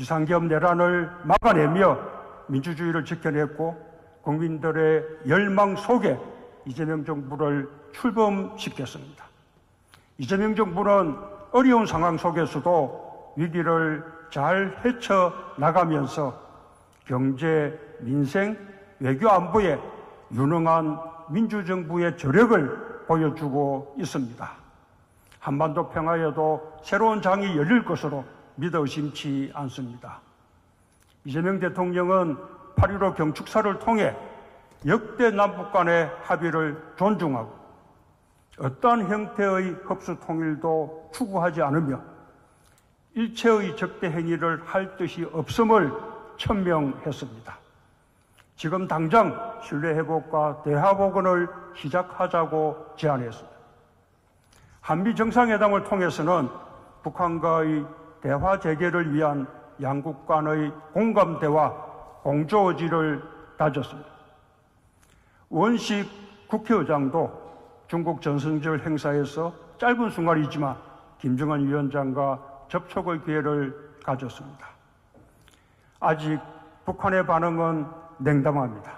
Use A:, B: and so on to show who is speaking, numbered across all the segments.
A: 비상계엄 내란을 막아내며 민주주의를 지켜냈고 국민들의 열망 속에 이재명 정부를 출범시켰습니다. 이재명 정부는 어려운 상황 속에서도 위기를 잘 헤쳐나가면서 경제, 민생, 외교 안보에 유능한 민주정부의 저력을 보여주고 있습니다. 한반도 평화에도 새로운 장이 열릴 것으로 믿어 의심치 않습니다. 이재명 대통령은 8.15 경축사를 통해 역대 남북 간의 합의를 존중하고 어떠한 형태의 흡수 통일도 추구하지 않으며 일체의 적대 행위를 할 뜻이 없음을 천명했습니다. 지금 당장 신뢰 회복과 대화 복원을 시작하자고 제안했습니다. 한미 정상회담을 통해서는 북한과의 대화 재개를 위한 양국 간의 공감대와 공조 의지를 다졌습니다. 원식 국회의장도 중국 전승절 행사에서 짧은 순간이지만 김정은 위원장과 접촉의 기회를 가졌습니다. 아직 북한의 반응은 냉담합니다.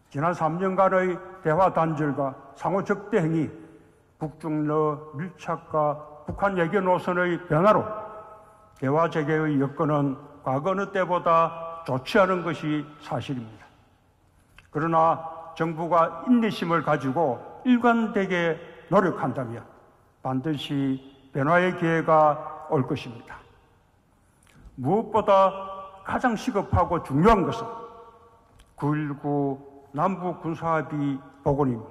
A: 지난 3년간의 대화 단절과 상호 적대 행위, 북중러 밀착과 북한 외교 노선의 변화로 대화 재개의 여건은 과거 어느 때보다 좋지 않은 것이 사실입니다. 그러나 정부가 인내심을 가지고 일관되게 노력한다면 반드시 변화의 기회가 올 것입니다. 무엇보다 가장 시급하고 중요한 것은 9.19 남북 군사합의 복원입니다.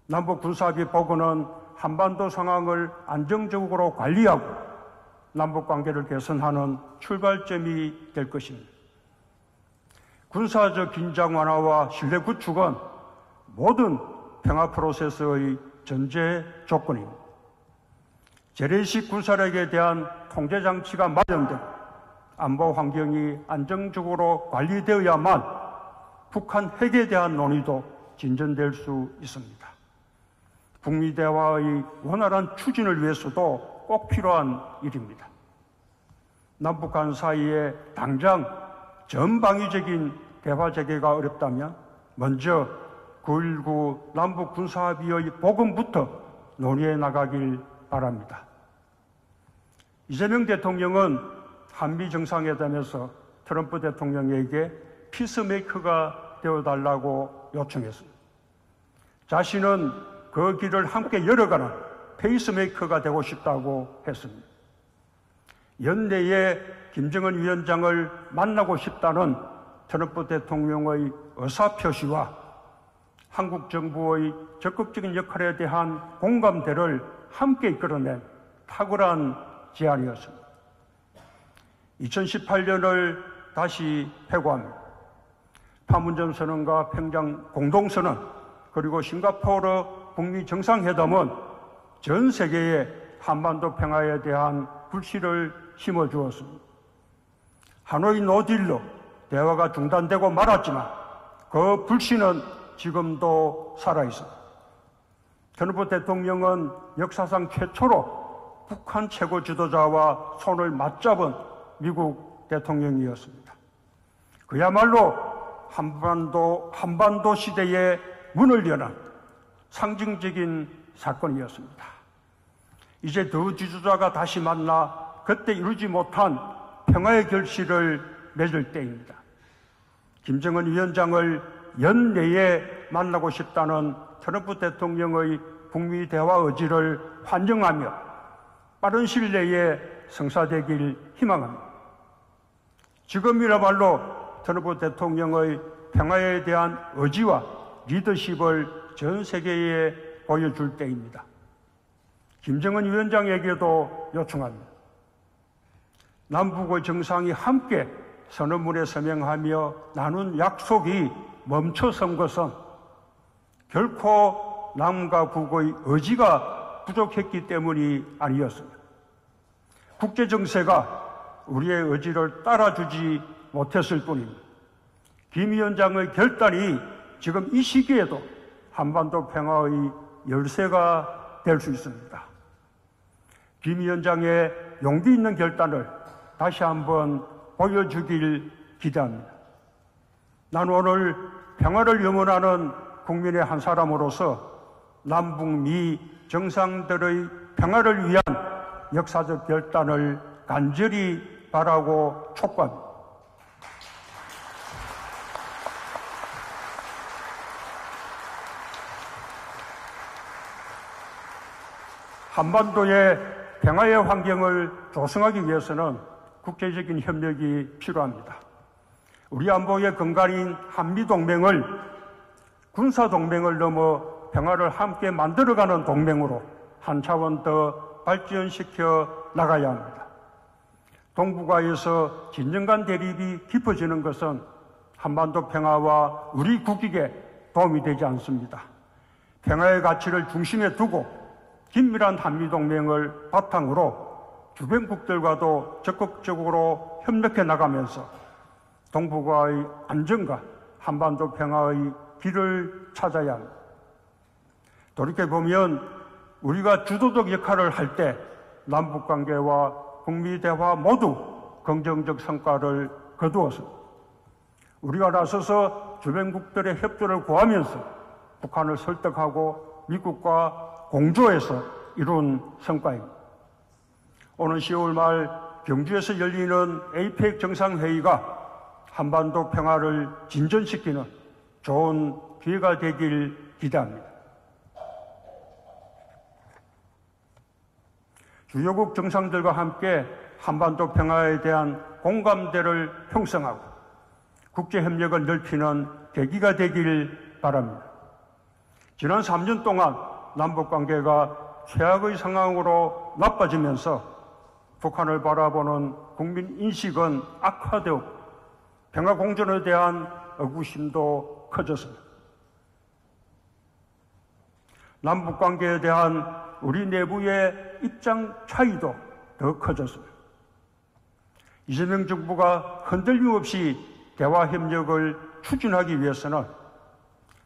A: 남북 군사합의 복원은 한반도 상황을 안정적으로 관리하고 남북 관계를 개선하는 출발점이 될 것입니다. 군사적 긴장 완화와 신뢰 구축은 모든 평화 프로세스의 전제 조건입니다. 재래식 군사력에 대한 통제 장치가 마련되고 안보 환경이 안정적으로 관리되어야만 북한 핵에 대한 논의도 진전될 수 있습니다. 북미 대화의 원활한 추진을 위해서도 꼭 필요한 일입니다. 남북 간 사이에 당장 전방위적인 대화 재개가 어렵다면 먼저 9.19 남북 군사합의의 복원부터 논의해 나가길 바랍니다. 이재명 대통령은 한미 정상회담에서 트럼프 대통령에게 피스메이커가 되어달라고 요청했습니다. 자신은 그 길을 함께 열어가는 페이스메이커가 되고 싶다고 했습니다. 연내에 김정은 위원장을 만나고 싶다는 트럼프 대통령의 의사표시와 한국 정부의 적극적인 역할에 대한 공감대를 함께 이끌어낸 탁월한 제안이었습니다. 2018년을 다시 회고합니다. 판문점 선언과 평양 공동선언 그리고 싱가포르 북미 정상회담은 전 세계에 한반도 평화에 대한 불씨를 심어주었습니다. 하노이 노딜로 대화가 중단되고 말았지만 그 불씨는 지금도 살아있습니다. 트럼프 대통령은 역사상 최초로 북한 최고 지도자와 손을 맞잡은 미국 대통령이었습니다. 그야말로 한반도 시대의 문을 여는 상징적인 사건이었습니다. 이제 두 지도자가 다시 만나 그때 이루지 못한 평화의 결실을 맺을 때입니다. 김정은 위원장을 연내에 만나고 싶다는 트럼프 대통령의 북미 대화 의지를 환영하며 빠른 시일 내에 성사되길 희망합니다. 지금이야말로 트럼프 대통령의 평화에 대한 의지와 리더십을 전 세계에 보여줄 때입니다. 김정은 위원장에게도 요청합니다. 남북의 정상이 함께 선언문에 서명하며 나눈 약속이 멈춰선 것은 결코 남과 북의 의지가 부족했기 때문이 아니었습니다. 국제정세가 우리의 의지를 따라주지 못했을 뿐입니다. 김 위원장의 결단이 지금 이 시기에도 한반도 평화의 열쇠가 될 수 있습니다. 김 위원장의 용기 있는 결단을 다시 한번 보여주길 기대합니다. 나는 오늘 평화를 염원하는 국민의 한 사람으로서 남북미 정상들의 평화를 위한 역사적 결단을 간절히 바라고 촉구합니다. 한반도의 평화의 환경을 조성하기 위해서는 국제적인 협력이 필요합니다. 우리 안보의 근간인 한미동맹을 군사동맹을 넘어 평화를 함께 만들어가는 동맹으로 한 차원 더 발전시켜 나가야 합니다. 동북아에서 진영 간 대립이 깊어지는 것은 한반도 평화와 우리 국익에 도움이 되지 않습니다. 평화의 가치를 중심에 두고 긴밀한 한미동맹을 바탕으로 주변국들과도 적극적으로 협력해 나가면서 동북아의 안정과 한반도 평화의 길을 찾아야 합니다. 돌이켜보면 우리가 주도적 역할을 할 때 남북관계와 북미대화 모두 긍정적 성과를 거두었습니다. 우리가 나서서 주변국들의 협조를 구하면서 북한을 설득하고 미국과 공조해서 이룬 성과입니다. 오는 10월 말 경주에서 열리는 에이펙 정상회의가 한반도 평화를 진전시키는 좋은 기회가 되길 기대합니다. 주요국 정상들과 함께 한반도 평화에 대한 공감대를 형성하고 국제협력을 넓히는 계기가 되길 바랍니다. 지난 3년 동안 남북관계가 최악의 상황으로 나빠지면서 북한을 바라보는 국민 인식은 악화되었고 평화공존에 대한 의구심도 커졌습니다. 남북관계에 대한 우리 내부의 입장 차이도 더 커졌습니다. 이재명 정부가 흔들림 없이 대화협력을 추진하기 위해서는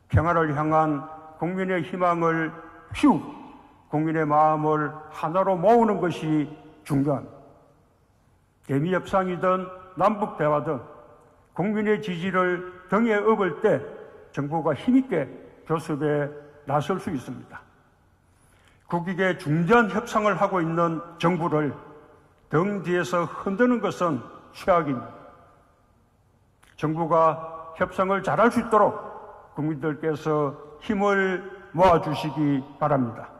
A: 평화를 향한 국민의 희망을 피우고 국민의 마음을 하나로 모으는 것이 중요합니다. 대미협상이든 남북대화든 국민의 지지를 등에 업을 때 정부가 힘있게 교섭에 나설 수 있습니다. 국익에 중대한 협상을 하고 있는 정부를 등 뒤에서 흔드는 것은 최악입니다. 정부가 협상을 잘할 수 있도록 국민들께서 힘을 모아주시기 바랍니다.